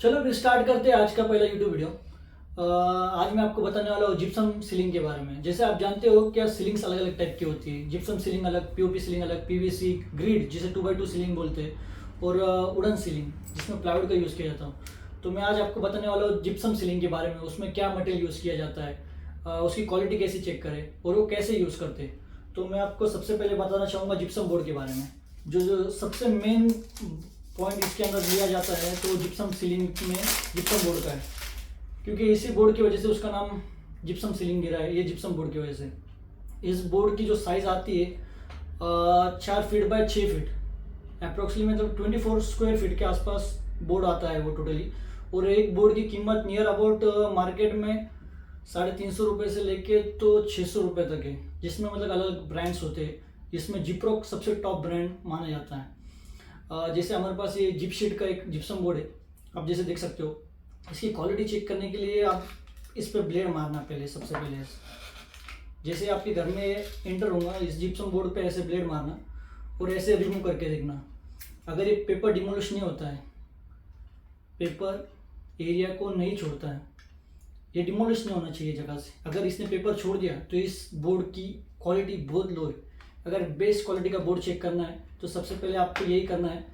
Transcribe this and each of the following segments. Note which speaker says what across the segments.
Speaker 1: चलो फिर स्टार्ट करते हैं आज का पहला यूट्यूब वीडियो। आज मैं आपको बताने वाला हूँ जिप्सम सीलिंग के बारे में। जैसे आप जानते हो क्या सीलिंग्स अलग अलग टाइप की होती है। जिप्सम सीलिंग अलग, पीओपी सीलिंग अलग, पीवीसी ग्रिड जिसे 2x2 सीलिंग बोलते हैं, और वुडन सीलिंग जिसमें प्लाईवुड का यूज़ किया जाता है। तो मैं आज आपको बताने वाला हूँ जिप्सम सीलिंग के बारे में, उसमें क्या मटेरियल यूज़ किया जाता है, उसकी क्वालिटी कैसे चेक करें और वो कैसे यूज़ करते हैं। तो मैं आपको सबसे पहले बताना चाहूँगा जिप्सम बोर्ड के बारे में। जो सबसे मेन पॉइंट इसके अंदर लिया जाता है तो जिप्सम सीलिंग में जिप्सम बोर्ड का है, क्योंकि इसी बोर्ड की वजह से उसका नाम जिप्सम सीलिंग गिरा है, ये जिप्सम बोर्ड की वजह से। इस बोर्ड की जो साइज़ आती है 4 फीट बाय 6 फीट अप्रोक्सीमेटली, मतलब 24 स्क्वायर फीट के आसपास बोर्ड आता है वो टोटली। और एक बोर्ड की कीमत नियर अबाउट मार्केट में 350 रुपये से लेके तो 600 रुपये तक है, जिसमें मतलब अलग अलग ब्रांड्स होते हैं। इसमें जिप्रोक सबसे टॉप ब्रांड माना जाता है। जैसे हमारे पास ये जिप शीट का एक जिप्सम बोर्ड है, आप जैसे देख सकते हो। इसकी क्वालिटी चेक करने के लिए आप इस पर ब्लेड मारना पहले, सबसे पहले जैसे आपके घर में एंटर होगा इस जिप्सम बोर्ड पे ऐसे ब्लेड मारना और ऐसे रिमूव करके देखना। अगर ये पेपर डिमोलिश नहीं होता है, पेपर एरिया को नहीं छोड़ता है, ये डिमोलिश नहीं होना चाहिए जगह से। अगर इसने पेपर छोड़ दिया तो इस बोर्ड की क्वालिटी बहुत लो है। अगर बेस्ट क्वालिटी का बोर्ड चेक करना है तो सबसे पहले आपको यही करना है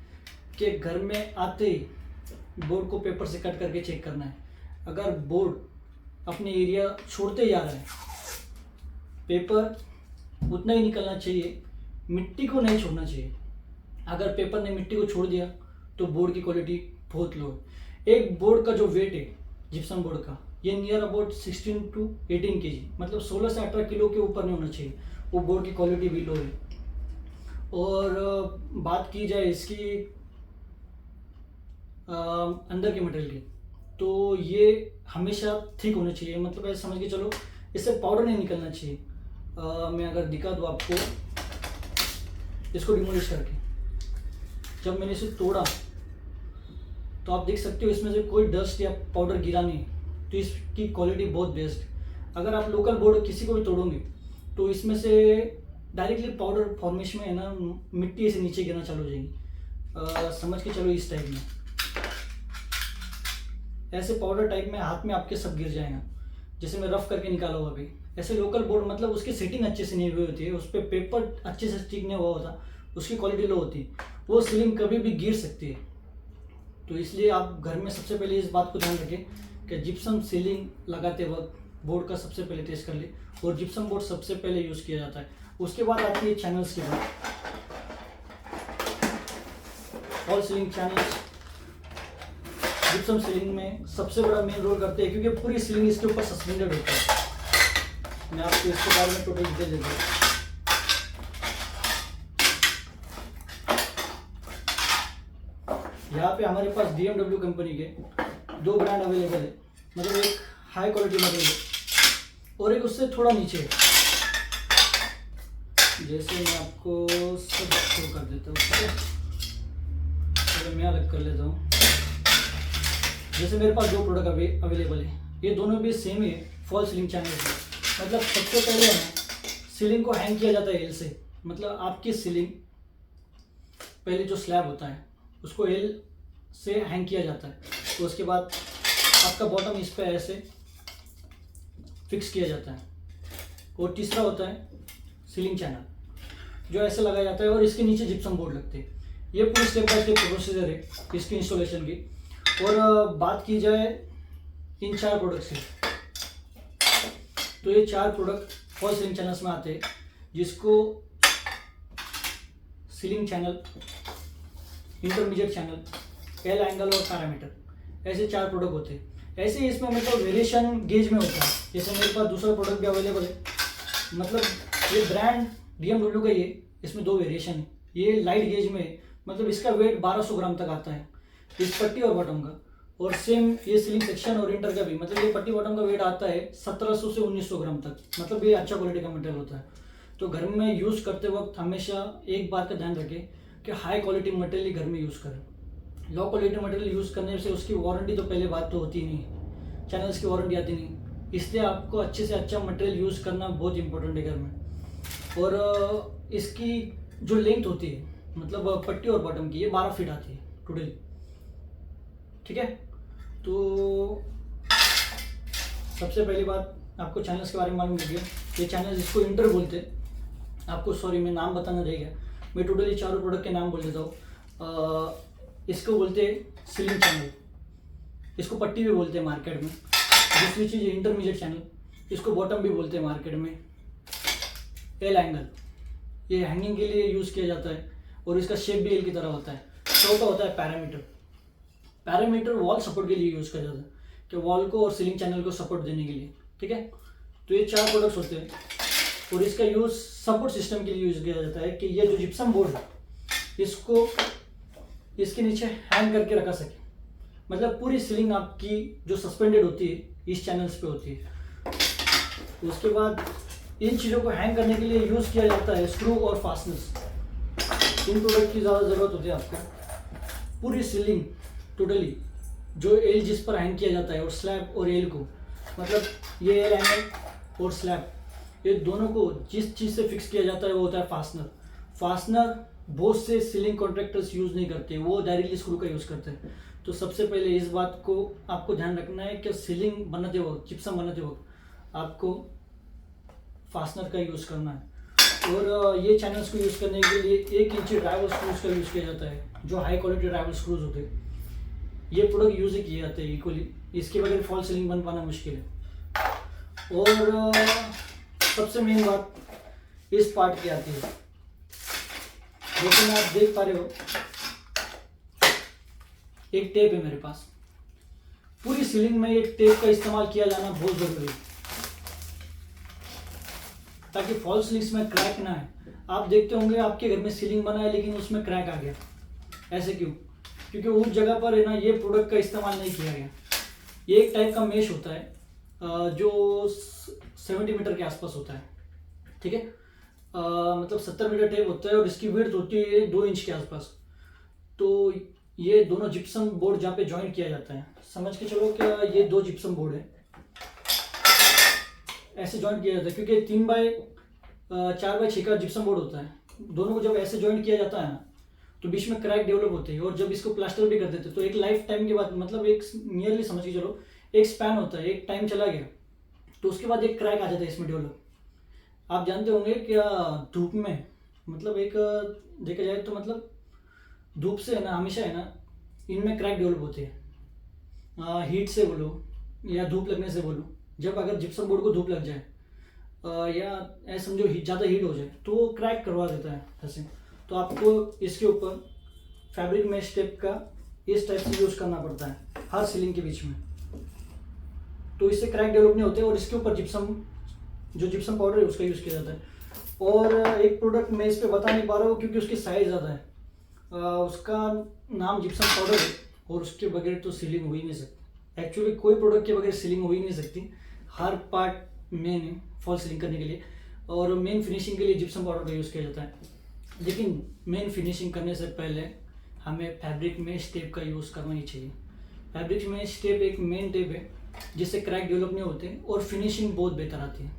Speaker 1: कि घर में आते ही बोर्ड को पेपर से कट करके चेक करना है। अगर बोर्ड अपने एरिया छोड़ते ही आ रहा है, पेपर उतना ही निकलना चाहिए, मिट्टी को नहीं छोड़ना चाहिए। अगर पेपर ने मिट्टी को छोड़ दिया तो बोर्ड की क्वालिटी बहुत लो है। एक बोर्ड का जो वेट है जिप्सम बोर्ड का, ये नियर अबाउट 16 to 18 kg, मतलब 16 से 18 किलो के ऊपर नहीं होना चाहिए। वो बोर्ड की क्वालिटी भी लो है। और बात की जाए इसकी अंदर के मटेरियल की, तो ये हमेशा थिक होना चाहिए, मतलब ऐसे समझ के चलो इससे पाउडर नहीं निकलना चाहिए। मैं अगर दिखा दूँ आपको इसको डिमोलिश करके, जब मैंने इसे तोड़ा तो आप देख सकते हो इसमें से कोई डस्ट या पाउडर गिरा नहीं, तो इसकी क्वालिटी बहुत बेस्ट। अगर आप लोकल बोर्ड किसी को भी तोड़ोगे तो इसमें से डायरेक्टली पाउडर फॉर्मेशन में है ना, मिट्टी ऐसे नीचे गिरना चालू हो जाएगी। समझ के चलो इस टाइप में, ऐसे पाउडर टाइप में हाथ में आपके सब गिर जाएगा। जैसे मैं रफ करके निकाला हुआ अभी, ऐसे लोकल बोर्ड मतलब उसकी सेटिंग अच्छे से नहीं हुई होती है, उस पर पेपर अच्छे से स्टिक नहीं हुआ होता, उसकी क्वालिटी लो होती है, वो सीलिंग कभी भी गिर सकती है। तो इसलिए आप घर में सबसे पहले इस बात को ध्यान रखें कि जिप्सम सीलिंग लगाते वक्त बोर्ड का सबसे पहले टेस्ट कर ले, और जिप्सम बोर्ड सबसे पहले यूज़ किया जाता है। उसके बाद आती है चैनल्स की बात। Fall ceiling channels gypsum ceiling में सबसे बड़ा मेन रोल करते हैं, क्योंकि पूरी सीलिंग इसके ऊपर सस्पेंडेड होती है। मैं आपको इसके बारे में टोटल डिटेल देता हूँ। यहाँ पे हमारे पास BMW कंपनी के 2 ब्रांड अवेलेबल है, मतलब एक हाई क्वालिटी मटेरियल है और एक उससे थोड़ा नीचे है। जैसे मैं आपको सब शो कर देता हूँ, ठीक है। चलो मैं अलग कर लेता हूँ। जैसे मेरे पास 2 प्रोडक्ट अवेलेबल है, ये दोनों भी सेम है, फॉल सीलिंग चैनल है। मतलब सबसे पहले है सीलिंग को हैंग किया जाता है एल से, मतलब आपकी सीलिंग पहले जो स्लैब होता है उसको एल से हैंग किया जाता है, तो उसके बाद आपका बॉटम इस पे ऐसे फिक्स किया जाता है। और तीसरा होता है सीलिंग चैनल, जो ऐसे लगाया जाता है और इसके नीचे जिप्सम बोर्ड लगते हैं। ये पूरी स्टेप बाय स्टेप प्रोसीजर है इसकी इंस्टॉलेशन की। और बात की जाए इन 4 प्रोडक्ट्स की, तो ये 4 प्रोडक्ट फॉल सीलिंग चैनल्स में आते हैं, जिसको ceiling channel, intermediate channel, L angle और पैरामीटर, ऐसे 4 प्रोडक्ट होते हैं। ऐसे ही इसमें मतलब वेरिएशन गेज में होता है। जैसे मेरे पास दूसरा प्रोडक्ट भी अवेलेबल है, मतलब ये ब्रांड BMW का, ये इसमें 2 वेरिएशन है। ये लाइट गेज में, मतलब इसका वेट 1200 ग्राम तक आता है, इस पट्टी और बॉटम का। और सेम ये सीलिंग सेक्शन और इंटर का भी, मतलब ये पट्टी बॉटम का वेट आता है 1700 से 1900 ग्राम तक, मतलब ये अच्छा क्वालिटी का मटेरियल होता है। तो घर में यूज़ करते वक्त हमेशा एक बात का ध्यान रखें कि हाई क्वालिटी मटेरियल घर में यूज़ करें। लो क्वालिटी मटेरियल यूज़ करने से उसकी वारंटी तो पहले बात तो होती नहीं, चैनल्स की वारंटी आती नहीं, इसलिए आपको अच्छे से अच्छा मटेरियल यूज़ करना बहुत इंपॉर्टेंट है घर में। और इसकी जो लेंथ होती है, मतलब पट्टी और बॉटम की, ये 12 फीट आती है टोटली, ठीक है। तो सबसे पहली बात, आपको चैनल्स के बारे में मालूम हो गया। ये चैनल जिसको इंटर बोलते हैं, आपको सॉरी मैं नाम बताना रह गया, मैं टोटली चारों प्रोडक्ट के नाम बोल देता हूँ। इसको बोलते हैं सीलिंग चैनल, इसको पट्टी भी बोलते हैं मार्केट में। दूसरी चीज़ इंटरमीडिएट चैनल, इसको बॉटम भी बोलते हैं मार्केट में। एल एंगल, ये हैंगिंग के लिए यूज़ किया जाता है और इसका शेप भी एल की तरह होता है। चौथा होता है पैरामीटर। पैरामीटर वॉल सपोर्ट के लिए यूज़ किया जाता है, कि वॉल को और सीलिंग चैनल को सपोर्ट देने के लिए, ठीक है। तो ये 4 प्रोडक्ट्स होते हैं और इसका यूज़ सपोर्ट सिस्टम के लिए यूज़ किया जाता है, कि ये जो जिप्सम बोर्ड है इसको इसके नीचे हैंग करके रखा सके। मतलब पूरी सीलिंग आपकी जो सस्पेंडेड होती है इस चैनल्स पे होती है। उसके बाद इन चीज़ों को हैंग करने के लिए यूज़ किया जाता है स्क्रू और फास्टनर्स। इन प्रोडक्ट की ज़्यादा ज़रूरत होती है आपको। पूरी सीलिंग टोटली जो एल जिस पर हैंग किया जाता है और स्लैब और एल को, मतलब ये एल एंगल और स्लैब, ये दोनों को जिस चीज़ से फिक्स किया जाता है वो होता है फास्टनर। फास्टनर बहुत से सीलिंग कॉन्ट्रैक्टर्स यूज़ नहीं करते, वो डायरेक्टली स्क्रू का यूज़ करते हैं। तो सबसे पहले इस बात को आपको ध्यान रखना है कि सीलिंग बनाते वक्त, जिप्सम बनाते वक्त आपको फास्टनर का यूज़ करना है। और ये चैनल्स को यूज़ करने के लिए 1 इंची ड्राइवर स्क्रूज का यूज़ किया जाता है, जो हाई क्वालिटी ड्राइवर स्क्रूज होते हैं। ये प्रोडक्ट यूज़ ही किए जाते हैं इक्वली, इसके बगैर फॉल सीलिंग बन पाना मुश्किल है। और सबसे मेन बात इस पार्ट की आती है, जैसे मैं आप देख पा रहे हो एक टेप है मेरे पास। पूरी सीलिंग में एक टेप का इस्तेमाल किया जाना बहुत जरूरी है, ताकि फॉल सीलिंग्स में क्रैक ना है। आप देखते होंगे आपके घर में सीलिंग बना है लेकिन उसमें क्रैक आ गया, ऐसे क्यों? क्योंकि उस जगह पर है ना ये प्रोडक्ट का इस्तेमाल नहीं किया गया। ये एक टाइप का मेश होता है जो 70 मीटर के आसपास होता है, ठीक है। मतलब 70 मीटर टेप होता है और इसकी विड्थ होती है 2 इंच के आसपास। तो ये दोनों जिप्सम बोर्ड जहाँ पे ज्वाइन किया जाता है, समझ के चलो क्या ये 2 जिप्सम बोर्ड है, ऐसे ज्वाइन किया जाता है। क्योंकि 3 बाय 4 बाय 6 का जिप्सम बोर्ड होता है, दोनों को जब ऐसे ज्वाइन किया जाता है ना तो बीच में क्रैक डेवलप होते हैं। और जब इसको प्लास्टर भी कर देते हैं तो एक लाइफ टाइम के बाद, मतलब एक नियरली समझ के चलो एक स्पैन होता है, एक टाइम चला गया तो उसके बाद एक क्रैक आ जाता है इसमें डेवलप। आप जानते होंगे क्या धूप में, मतलब एक देखा जाए तो मतलब धूप से है ना हमेशा है ना इनमें क्रैक डेवलप होते हैं। हीट से बोलो या धूप लगने से बोलो, जब अगर जिप्सम बोर्ड को धूप लग जाए या ऐसा समझो ज़्यादा हीट हो जाए तो वो क्रैक करवा देता है ऐसे। तो आपको इसके ऊपर फैब्रिक मैश टेप का इस टाइप से यूज़ करना पड़ता है हर सीलिंग के बीच में, तो इससे क्रैक डेवलप नहीं होते। और इसके ऊपर जिप्सम, जो जिप्सम पाउडर है उसका यूज़ किया जाता है। और एक प्रोडक्ट मैं इस पर बता नहीं पा रहा हूँ क्योंकि उसकी साइज़ ज़्यादा है, उसका नाम जिप्सम पाउडर है और उसके बगैर तो सीलिंग हो ही नहीं सकती। एक्चुअली कोई प्रोडक्ट के बगैर सीलिंग हो ही नहीं सकती, हर पार्ट मेन है फॉल सीलिंग करने के लिए। और मेन फिनिशिंग के लिए जिप्सम पाउडर का यूज़ किया जाता है, लेकिन मेन फिनिशिंग करने से पहले हमें फैब्रिक मैश टेप का यूज़ करना ही चाहिए। फैब्रिक मैश टेप एक मेन टेप है जिससे क्रैक डेवलप नहीं होते और फिनिशिंग बहुत बेहतर आती है,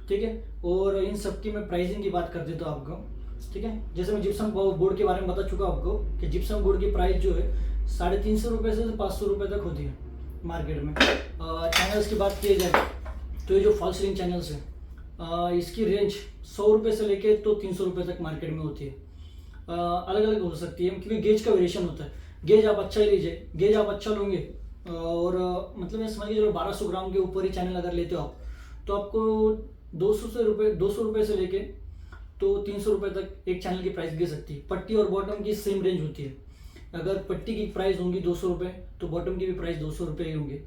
Speaker 1: ठीक है। और इन सब की मैं प्राइसिंग की बात कर देता हूँ आपको, ठीक है। जैसे मैं जिप्सम बोर्ड के बारे में बता चुका आपको कि जिप्सम बोर्ड की प्राइस जो है 350 रुपये से 500 रुपये तक होती है मार्केट में। चैनल्स की बात की जाए तो ये जो फॉल सीलिंग चैनल्स है इसकी रेंज 100 रुपये से लेके तो 300 रुपये तक मार्केट में होती है। अलग अलग हो सकती है क्योंकि गेज का वेरिएशन होता है। गेज आप अच्छा ही लीजिए, गेज आप अच्छा लोगे और मतलब मैं समझ के चलो 1200 ग्राम के ऊपर ही चैनल अगर लेते हो आप तो आपको 200 रुपये से लेके तो 300 रुपये तक एक चैनल की प्राइस गिर सकती है। पट्टी और बॉटम की सेम रेंज होती है, अगर पट्टी की प्राइस होंगी 200 रुपये तो बॉटम की भी प्राइस 200 रुपये ही होंगे।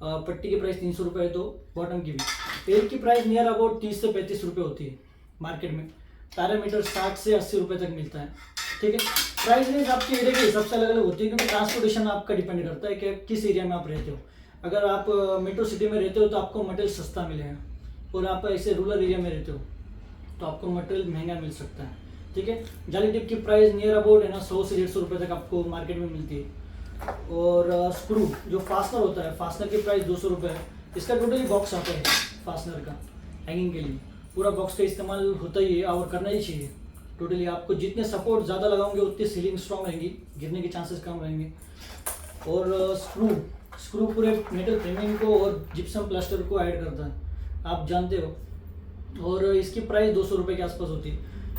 Speaker 1: पट्टी की प्राइस 300 रुपये है तो बॉटम की भी। एक की प्राइस नियर अबाउट 30 से 35 रुपये होती है मार्केट में। पैरामीटर 60 से 80 रुपये तक मिलता है, ठीक है। प्राइस रेंज आपके एरिया के हिसाब से अलग अलग होती है क्योंकि ट्रांसपोर्टेशन आपका डिपेंड करता है कि किस एरिया में आप रहते हो। अगर आप मेट्रो सिटी में रहते हो तो आपको मटेरियल सस्ता मिलेगा और आप ऐसे रूरल एरिया में रहते हो तो आपको मटेरियल महंगा मिल सकता है, ठीक है। जाली टिप की प्राइस नियर अबाउट है ना 100 से 150 रुपये तक आपको मार्केट में मिलती है। और स्क्रू जो फास्टनर होता है, फास्टनर की प्राइस 200 रुपये है। इसका टोटली बॉक्स आता है फास्टनर का हैंगिंग के लिए, पूरा बॉक्स का इस्तेमाल होता ही है और करना ही चाहिए। टोटली आपको जितने सपोर्ट ज़्यादा लगाओगे उतनी सीलिंग स्ट्रॉन्ग रहेंगी, गिरने के चांसेस कम रहेंगे। और स्क्रू स्क्रू पूरे मेटल फ्रेमिंग को और जिप्सम प्लास्टर को ऐड करता है, आप जानते हो। और इसकी प्राइस 200 रुपये के आसपास होती है,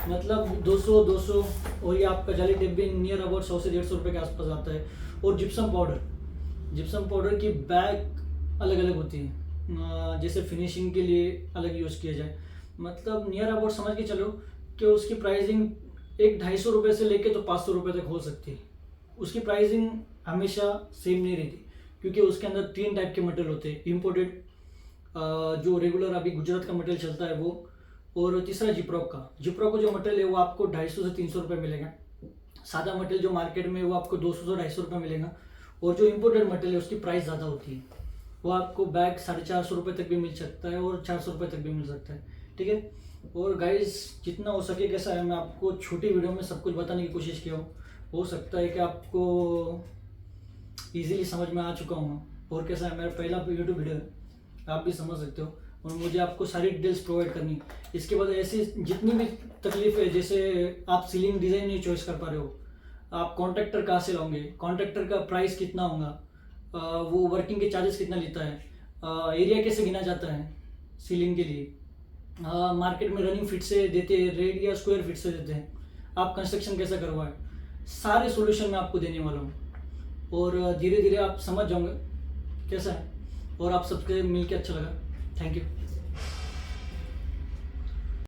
Speaker 1: मतलब 200 और ये आपका जाली टेप भी नियर अबाउट 100 से 150 रुपये के आसपास आता है। और जिप्सम पाउडर की बैग अलग अलग होती है, जैसे फिनिशिंग के लिए अलग यूज़ किया जाए, मतलब नियर अबाउट समझ के चलो कि उसकी प्राइसिंग एक 250 रुपये से लेके तो 500 रुपये तक हो सकती है। उसकी प्राइसिंग हमेशा सेम नहीं रहती, क्योंकि उसके अंदर 3 टाइप के मटेरियल होते हैं, इम्पोर्टेड जो रेगुलर अभी गुजरात का मटेरियल चलता है वो, और तीसरा जिप्रोक का जो मटेरियल है वो आपको 250 से 300 रुपये मिलेगा। सादा मटेरियल जो मार्केट में वो आपको 200 से 250 रुपये मिलेगा। और जो इम्पोर्टेड मटेरियल है उसकी प्राइस ज़्यादा होती है, वो आपको बैग 450 रुपये तक भी मिल सकता है और 400 रुपये तक भी मिल सकता है, ठीक है। और गाइस जितना हो सके कैसा है, मैं आपको छोटी वीडियो में सब कुछ बताने की कोशिश किया हूँ। हो सकता है कि आपको इजीली समझ में आ चुका हूँ, और कैसा है मेरा पहला यूट्यूब वीडियो है, आप भी समझ सकते हो, और मुझे आपको सारी डिटेल्स प्रोवाइड करनी। इसके बाद ऐसी जितनी भी तकलीफ है, जैसे आप सीलिंग डिज़ाइन नहीं चॉइस कर पा रहे हो, आप कॉन्ट्रैक्टर कहाँ से लाओगे, कॉन्ट्रैक्टर का प्राइस कितना होगा, वो वर्किंग के चार्जेस कितना लेता है, एरिया कैसे गिना जाता है सीलिंग के लिए, मार्केट में रनिंग फिट से देते हैं रेट या स्क्वायर फिट से देते हैं, आप कंस्ट्रक्शन कैसा करवाएं, सारे सॉल्यूशन मैं आपको देने वाला हूँ। और धीरे धीरे आप समझ जाओगे कैसा है। और आप सबसे मिलकर अच्छा लगा, थैंक यू।